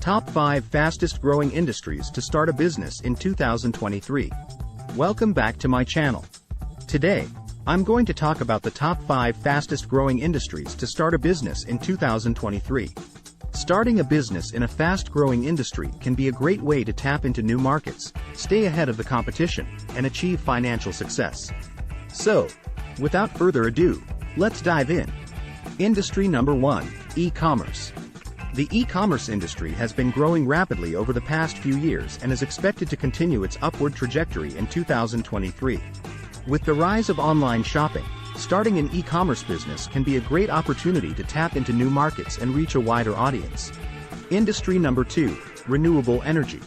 Top 5 Fastest Growing Industries to Start a Business in 2023. Welcome back to my channel. Today, I'm going to talk about the top 5 fastest growing industries to start a business in 2023. Starting a business in a fast-growing industry can be a great way to tap into new markets, stay ahead of the competition, and achieve financial success. So, without further ado, let's dive in. Industry number 1, e-commerce. The e-commerce industry has been growing rapidly over the past few years and is expected to continue its upward trajectory in 2023. With the rise of online shopping, starting an e-commerce business can be a great opportunity to tap into new markets and reach a wider audience. Industry number 2, renewable energy.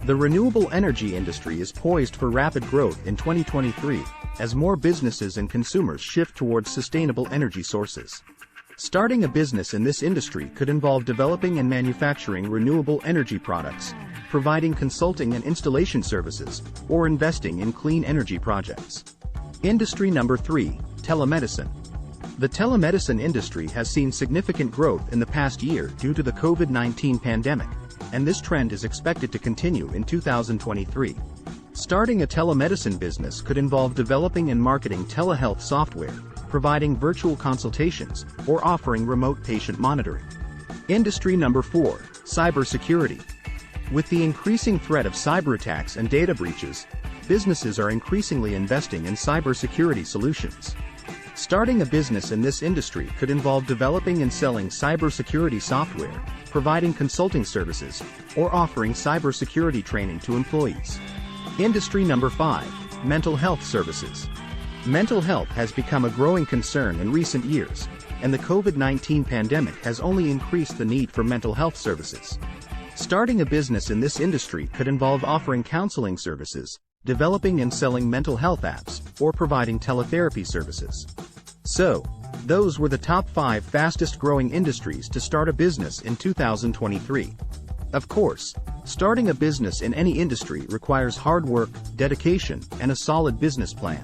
The renewable energy industry is poised for rapid growth in 2023, as more businesses and consumers shift towards sustainable energy sources. Starting a business in this industry could involve developing and manufacturing renewable energy products, providing consulting and installation services, or investing in clean energy projects. Industry number 3, telemedicine. The telemedicine industry has seen significant growth in the past year due to the COVID-19 pandemic, and this trend is expected to continue in 2023. Starting a telemedicine business could involve developing and marketing telehealth software, providing virtual consultations, or offering remote patient monitoring. Industry number 4, cybersecurity. With the increasing threat of cyber attacks and data breaches, businesses are increasingly investing in cybersecurity solutions. Starting a business in this industry could involve developing and selling cybersecurity software, providing consulting services, or offering cybersecurity training to employees. Industry number 5, mental health services. Mental health has become a growing concern in recent years, and the COVID-19 pandemic has only increased the need for mental health services. Starting a business in this industry could involve offering counseling services, developing and selling mental health apps, or providing teletherapy services. So, those were the top 5 fastest growing industries to start a business in 2023. Of course, starting a business in any industry requires hard work, dedication, and a solid business plan.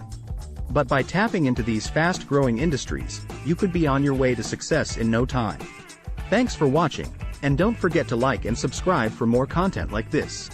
But by tapping into these fast-growing industries, you could be on your way to success in no time. Thanks for watching, and don't forget to like and subscribe for more content like this.